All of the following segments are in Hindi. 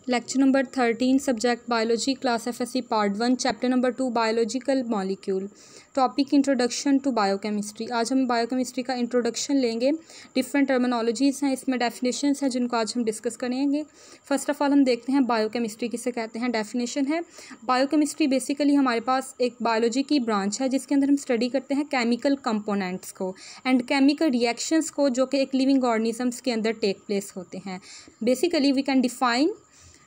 Lecture number 13 subject biology class FSc part 1 chapter number 2 biological molecule topic introduction to biochemistry. आज हम बायोकेमिस्ट्री का इंट्रोडक्शन लेंगे। डिफरेंट टर्मिनोलॉजीज़ हैं, इसमें डेफिनेशंस हैं जिनको आज हम डिस्कस करेंगे। फर्स्ट ऑफ ऑल हम देखते हैं बायोकेमिस्ट्री किसे कहते हैं। डेफिनेशन है बायोकेमिस्ट्री बेसिकली हमारे पास एक बायोलॉजी की ब्रांच है जिसके अंदर हम स्टडी करते हैं केमिकल कंपोनेंट्स को एंड केमिकल रिएक्शंस को जो कि एक लिविंग ऑर्गेनिजम्स के अंदर टेक प्लेस होते हैं। Basically we can define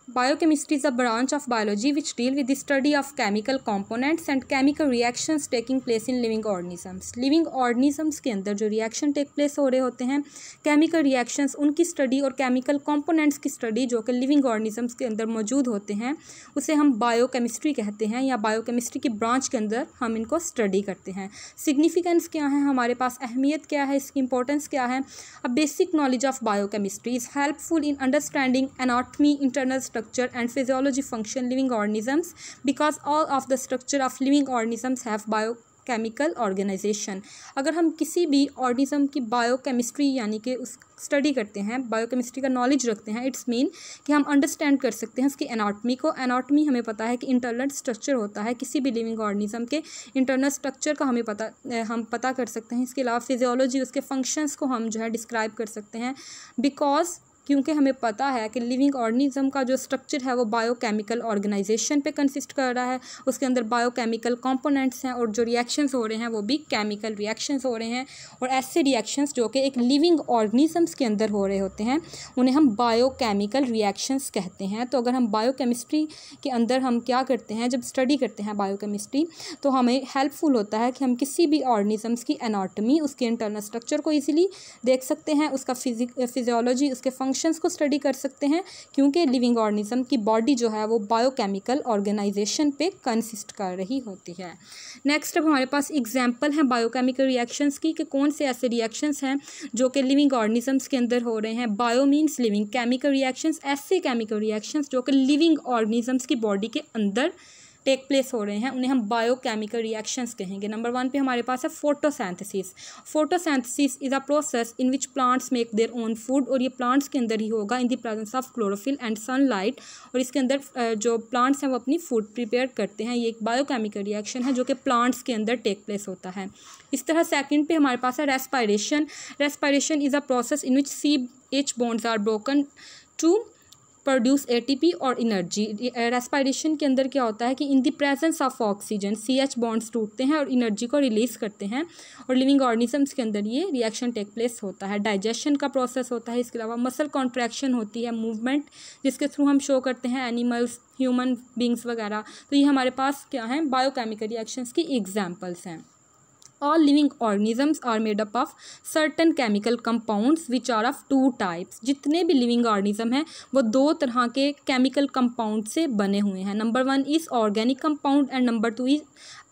Biochemistry is a branch of biology which deal with the study of chemical components and chemical reactions taking place in living organisms. Living organisms के अंदर जो reaction take place हो रहे होते हैं, chemical reactions उनकी study और chemical components की study जो कि living organisms के अंदर मौजूद होते हैं उसे हम biochemistry कहते हैं या biochemistry की branch के अंदर हम इनको study करते हैं। Significance क्या है हमारे पास, अहमियत क्या है, इसकी importance क्या है। A basic knowledge of biochemistry is helpful in understanding anatomy, internal structure and physiology function living organisms because all of the structure of living organisms have biochemical organization। अगर हम किसी भी ऑर्गेनिज्म की बायोकेमिस्ट्री यानी कि उस स्टडी करते हैं, बायोकेमिस्ट्री का नॉलेज रखते हैं, इट्स मीन कि हम अंडरस्टैंड कर सकते हैं उसकी एनाटॉमी को। एनाटॉमी हमें पता है कि इंटरनल स्ट्रक्चर होता है किसी भी लिविंग ऑर्गेनिज्म के, इंटरनल स्ट्रक्चर का हम पता कर सकते हैं। इसके अलावा फिजियोलॉजी उसके फंक्शंस को हम जो है डिस्क्राइब कर सकते हैं बिकॉज क्योंकि हमें पता है कि लिविंग ऑर्गेनिज्म का जो स्ट्रक्चर है वो बायोकेमिकल ऑर्गेनाइजेशन पे कंसिस्ट कर रहा है, उसके अंदर बायोकेमिकल कंपोनेंट्स हैं और जो रिएक्शंस हो रहे हैं वो भी केमिकल रिएक्शंस हो रहे हैं। और ऐसे रिएक्शंस जो कि एक लिविंग ऑर्गेनिजम्स के अंदर हो रहे होते हैं उन्हें हम बायोकेमिकल रिएक्शंस कहते हैं। तो अगर हम बायोकेमिस्ट्री के अंदर हम क्या करते हैं, जब स्टडी करते हैं बायोकेमिस्ट्री तो हमें हेल्पफुल होता है कि हम किसी भी ऑर्गेनिजम्स की एनाटॉमी, उसके इंटरनल स्ट्रक्चर को ईजिली देख सकते हैं, उसका फिजियोलॉजी, उसके फंक्शंस को स्टडी कर सकते हैं क्योंकि लिविंग ऑर्गेनिज्म की बॉडी जो है वो बायोकेमिकल ऑर्गेनाइजेशन पे कंसिस्ट कर रही होती है। नेक्स्ट अब हमारे पास एग्जांपल हैं बायोकेमिकल रिएक्शंस की कि कौन से ऐसे रिएक्शंस हैं जो कि लिविंग ऑर्गेनिजम्स के अंदर हो रहे हैं। Bio means living, chemical reactions ऐसे केमिकल रिएक्शंस जो कि लिविंग ऑर्गेनिजम्स की बॉडी के अंदर टेक प्लेस हो रहे हैं उन्हें हम बायोकेमिकल रिएक्शंस कहेंगे। नंबर 1 पे हमारे पास है photosynthesis. Photosynthesis is a process in which plants make their own food, और ये प्लांट्स के अंदर ही होगा इन the presence of chlorophyll and sunlight, और इसके अंदर जो प्लांट्स हैं वो अपनी फूड प्रिपेयर करते हैं। ये एक बायोकेमिकल रिएक्शन है जो कि प्लांट्स के अंदर टेक प्लेस होता है। इस तरह सेकंड पे हमारे पास है respiration. Respiration is a process in which CH bonds are broken to produce ATP और एनर्जी। रेस्पायरेशन के अंदर क्या होता है कि in the presence of oxygen CH bonds टूटते हैं और एनर्जी को रिलीज़ करते हैं, और लिविंग ऑर्गेनिजम्स के अंदर ये रिएक्शन टेक प्लेस होता है। डाइजेशन का प्रोसेस होता है। इसके अलावा मसल कॉन्ट्रैक्शन होती है, मूवमेंट जिसके थ्रू हम शो करते हैं एनिमल्स, ह्यूमन बींग्स वगैरह। तो ये हमारे पास क्या हैं, बायोकेमिकल रिएक्शंस की एग्जाम्पल्स हैं। All living organisms are made up of certain chemical compounds which are of two types। जितने भी living organism हैं वो दो तरह के chemical compound से बने हुए हैं। Number 1 is organic compound and number 2 is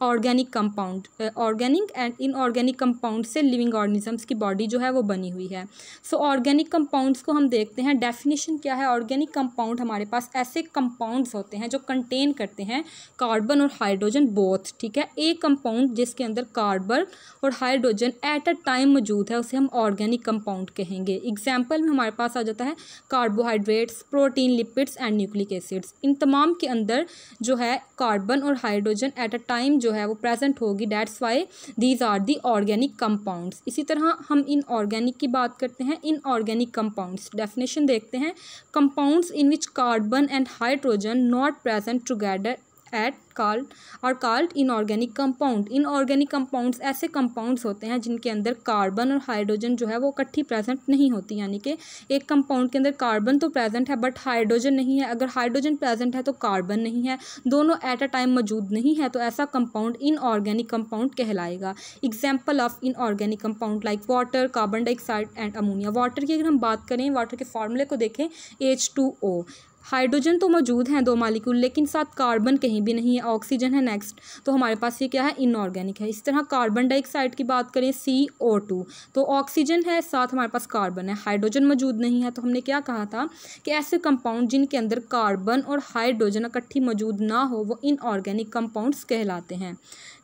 organic compound. Organic and inorganic compound से लिविंग ऑर्गेनिजम्स की बॉडी जो है वो बनी हुई है। सो ऑर्गेनिक कंपाउंड्स को हम देखते हैं। डेफिनेशन क्या है, ऑर्गेनिक कंपाउंड हमारे पास ऐसे कंपाउंड्स होते हैं जो कंटेन करते हैं कार्बन और हाइड्रोजन बोथ। ठीक है, एक कंपाउंड जिसके अंदर कार्बन और हाइड्रोजन एट अ टाइम मौजूद है उसे हम ऑर्गेनिक कंपाउंड कहेंगे। एग्जाम्पल में हमारे पास आ जाता है carbohydrates, protein, lipids and nucleic acids. इन तमाम के अंदर जो है कार्बन और हाइड्रोजन एट अ टाइम जो है वो प्रेजेंट होगी, that's why these are the organic compounds. इसी तरह हम इन ऑर्गेनिक की बात करते हैं। इन ऑर्गेनिक कंपाउंड्स डेफिनेशन देखते हैं, compounds in which carbon and hydrogen not present together at called inorganic compound. Inorganic compounds ऐसे कंपाउंड्स होते हैं जिनके अंदर कार्बन और हाइड्रोजन जो है वो इकट्ठी प्रेजेंट नहीं होती, यानी कि एक कंपाउंड के अंदर कार्बन तो प्रेजेंट है बट हाइड्रोजन नहीं है। अगर हाइड्रोजन प्रेजेंट है तो कार्बन नहीं है, दोनों एट अ टाइम मौजूद नहीं है, तो ऐसा कंपाउंड इनऑर्गेनिक कंपाउंड कहलाएगा। Example of inorganic compound like water, carbon dioxide and ammonia. Water की अगर हम बात करें, वाटर के फार्मूले को देखें H2O। हाइड्रोजन तो मौजूद हैं 2 मालिक्यूल लेकिन साथ कार्बन कहीं भी नहीं है, ऑक्सीजन है नेक्स्ट, तो हमारे पास ये क्या है, इनऑर्गेनिक है। इस तरह कार्बन डाइऑक्साइड की बात करें CO2, तो ऑक्सीजन है साथ हमारे पास कार्बन है, हाइड्रोजन मौजूद नहीं है। तो हमने क्या कहा था कि ऐसे कंपाउंड जिनके अंदर कार्बन और हाइड्रोजन इकट्ठी मौजूद ना हो वो इनऑर्गेनिक कंपाउंड्स कहलाते हैं।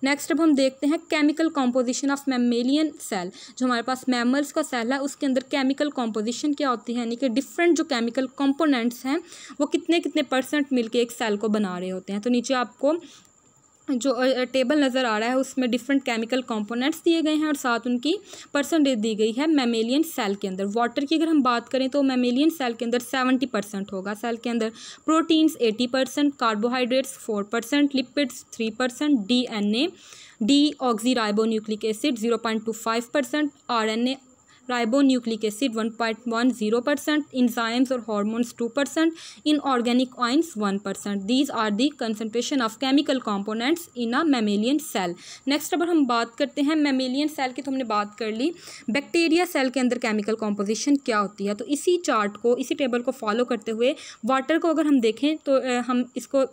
नेक्स्ट अब हम देखते हैं chemical composition of mammalian cell. जो हमारे पास मैमल्स का सेल है उसके अंदर केमिकल कॉम्पोजिशन क्या होती है, यानी कि डिफरेंट जो केमिकल कंपोनेंट्स हैं वो कितने कितने % मिलके एक सेल को बना रहे होते हैं। तो नीचे आपको जो टेबल नज़र आ रहा है उसमें डिफरेंट केमिकल कंपोनेंट्स दिए गए हैं और साथ उनकी परसेंटेज दी गई है मेमेलियन सेल के अंदर। वाटर की अगर हम बात करें तो मेमेलियन सेल के अंदर 70% होगा सेल के अंदर, proteins 80%, carbohydrates 4%, lipids 3%, DNA deoxyribonucleic acid 0.25%, RNA ribonucleic acid 1.10%, enzymes और hormones 2%, inorganic ions 1%। These are the concentration of chemical components in a mammalian cell. Next अगर हम बात करते हैं मेमेलियन सेल की, तो हमने बात कर ली बैक्टीरिया सेल के अंदर केमिकल कॉम्पोजिशन क्या होती है। तो इसी चार्ट को, इसी टेबल को फॉलो करते हुए वाटर को अगर हम देखें तो हम इसको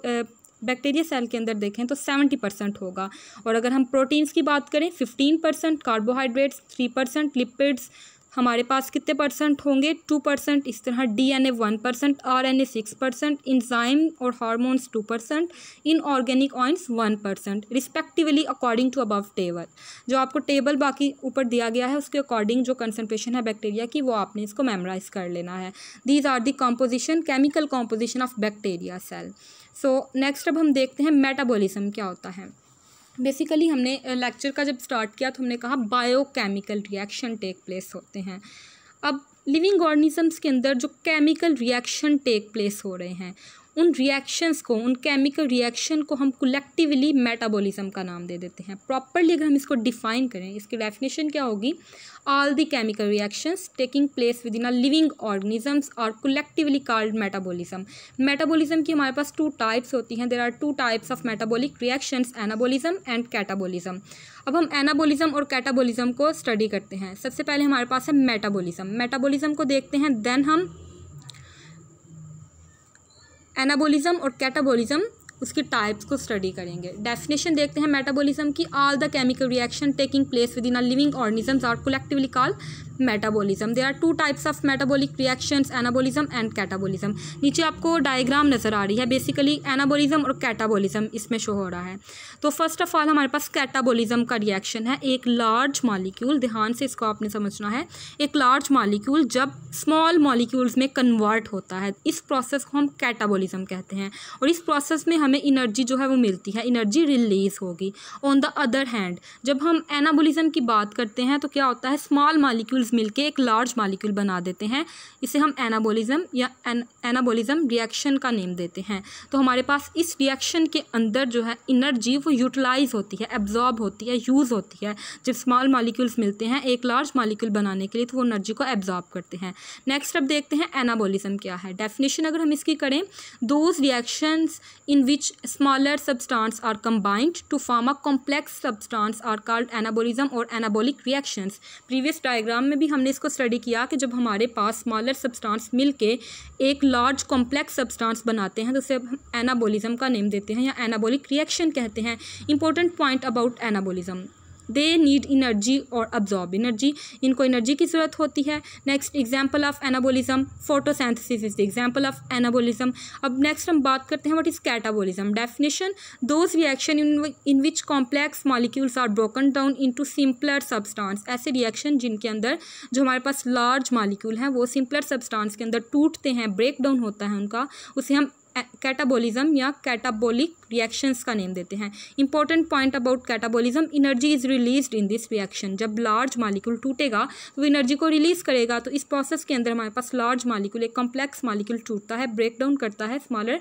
बैक्टीरिया सेल के अंदर देखें तो 70% होगा। और अगर हम प्रोटीन्स की बात करें 15%, कार्बोहाइड्रेट्स 3%, लिपिड्स हमारे पास कितने % होंगे 2%, इस तरह DNA 1%, RNA 6%, इंजाइम और hormones 2%, inorganic ions 1% respectively according to above table. जो आपको टेबल बाकी ऊपर दिया गया है उसके अकॉर्डिंग जो कंसंट्रेशन है बैक्टीरिया की वो आपने इसको मेमोराइज कर लेना है। These are the composition, chemical composition of bacteria cell. So next अब हम देखते हैं मेटाबॉलिज्म क्या होता है। बेसिकली हमने लेक्चर का जब स्टार्ट किया तो हमने कहा बायोकेमिकल रिएक्शन टेक प्लेस होते हैं। अब लिविंग ऑर्गेनिजम्स के अंदर जो केमिकल रिएक्शन टेक प्लेस हो रहे हैं उन रिएक्शंस को, उन केमिकल रिएक्शन को हम कलेक्टिवली मेटाबॉलिज्म का नाम दे देते हैं। प्रॉपरली अगर हम इसको डिफाइन करें, इसकी डेफिनेशन क्या होगी, all the chemical reactions taking place within a living organisms are collectively called metabolism. Metabolism की हमारे पास 2 टाइप्स होती हैं। There are 2 types of metabolic reactions, anabolism and catabolism. अब हम एनाबॉलिज्म और कैटाबॉलिज्म को स्टडी करते हैं। सबसे पहले हमारे पास है मेटाबॉलिज्म। मेटाबॉलिज्म को देखते हैं, देन हम एनाबॉलिज्म और कैटाबॉलिज्म उसकी टाइप्स को स्टडी करेंगे। डेफिनेशन देखते हैं मेटाबॉलिज्म की, all the chemical reaction taking place within a living organisms are collectively called metabolism. There are 2 types of metabolic reactions, anabolism and catabolism. नीचे आपको डायग्राम नज़र आ रही है, बेसिकली एनाबॉलिज्म और कैटाबॉलिज्म इसमें शो हो रहा है। तो फर्स्ट ऑफ ऑल हमारे पास कैटाबॉलिज्म का रिएक्शन है। एक लार्ज मॉलिक्यूल, ध्यान से इसको आपने समझना है, एक लार्ज मॉलिक्यूल जब स्मॉल मॉलिक्यूल्स में कन्वर्ट होता है, इस प्रोसेस को हम कैटाबॉलिज्म कहते हैं। और इस प्रोसेस में हमें एनर्जी जो है वो मिलती है, एनर्जी रिलीज होगी। ऑन द अदर हैंड जब हम एनाबॉलिज्म की बात करते हैं तो क्या होता है, स्मॉल मॉलिक्यूल्स मिलके एक लार्ज मॉलिक्यूल बना देते हैं, इसे हम एनाबॉलिज्म या एनाबॉलिज्म रिएक्शन का नेम देते हैं। तो हमारे पास इस रिएक्शन के अंदर जो है एनर्जी वो यूटिलाइज होती है, एब्जॉर्ब होती है, यूज़ होती है। जब स्मॉल मॉलिक्यूल्स मिलते हैं एक लार्ज मॉलिक्यूल बनाने के लिए तो वो एनर्जी को एब्जॉर्ब करते हैं। नेक्स्ट अब देखते हैं एनाबॉलिज्म क्या है। डेफिनेशन अगर हम इसकी करें, those reactions in which smaller substance are combined to form a complex substance are called anabolism और एनाबॉलिक रिएक्शंस। प्रीवियस डायग्राम में भी हमने इसको स्टडी किया कि जब हमारे पास स्मॉलर सब्सटेंस मिलके एक लार्ज कॉम्प्लेक्स सब्सटेंस बनाते हैं तो उसे हम एनाबॉलिज्म का नेम देते हैं या एनाबॉलिक रिएक्शन कहते हैं। Important point about anabolism, they need energy और अब्जॉर्ब एनर्जी, इनको एनर्जी की ज़रूरत होती है। Next example of anabolism, photosynthesis is the example of anabolism. अब नेक्स्ट हम बात करते हैं what is catabolism. Definition, those reaction in which complex molecules are broken down into simpler substance. ऐसे रिएक्शन जिनके अंदर जो हमारे पास लार्ज मॉलिक्यूल हैं वो सिंपलर सब्सटेंस के अंदर टूटते हैं, ब्रेक डाउन होता है उनका, उसे हम कैटाबॉलिज्म या कैटाबॉलिक रिएक्शंस का नेम देते हैं। Important point about catabolism, energy is released in this reaction. जब लार्ज मॉलिक्यूल टूटेगा तो वो एनर्जी को रिलीज करेगा। तो इस प्रोसेस के अंदर हमारे पास लार्ज मॉलिक्यूल, एक कॉम्प्लेक्स मॉलिक्यूल टूटता है, ब्रेक डाउन करता है स्मॉलर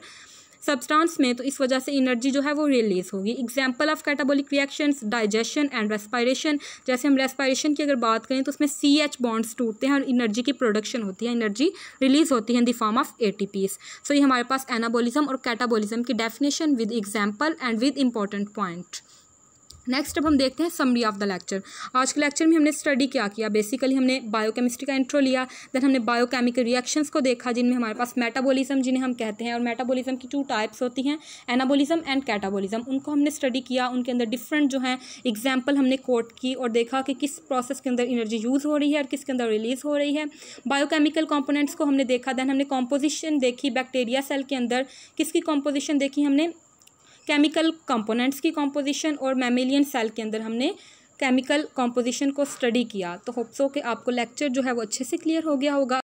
सब्सटेंस में, तो इस वजह से एनर्जी जो है वो रिलीज होगी। Example of catabolic reactions, digestion and respiration. जैसे हम रेस्पिरेशन की अगर बात करें तो उसमें CH बॉन्ड्स टूटते हैं और एनर्जी की प्रोडक्शन होती है, एनर्जी रिलीज होती है in the form of ATPs। सो ये हमारे पास एनाबॉलिज्म और कैटाबॉलिज्म की definition with example and with important point. Next अब हम देखते हैं समरी ऑफ द लेक्चर। आज के लेक्चर में हमने स्टडी क्या किया, बेसिकली हमने बायोकेमिस्ट्री का इंट्रो लिया, देन हमने बायोकेमिकल रिएक्शंस को देखा जिनमें हमारे पास मेटाबॉलिज्म जिन्हें हम कहते हैं, और मेटाबॉलिज्म की 2 टाइप्स होती हैं, एनाबॉलिज्म एंड कैटाबॉलिज्म। उनको हमने स्टडी किया, उनके अंदर डिफरेंट जो है एग्जाम्पल हमने कोट की और देखा कि किस प्रोसेस के अंदर एनर्जी यूज़ हो रही है और किसके अंदर रिलीज़ हो रही है। बायोकेमिकल कॉम्पोनेंट्स को हमने देखा, देन हमने कॉम्पोजिशन देखी, बैक्टीरिया सेल के अंदर किसकी कॉम्पोजिशन देखी हमने, केमिकल कंपोनेंट्स की कॉम्पोजिशन, और मैमेलियन सेल के अंदर हमने केमिकल कॉम्पोजिशन को स्टडी किया। तो होप सो कि आपको लेक्चर जो है वो अच्छे से क्लियर हो गया होगा।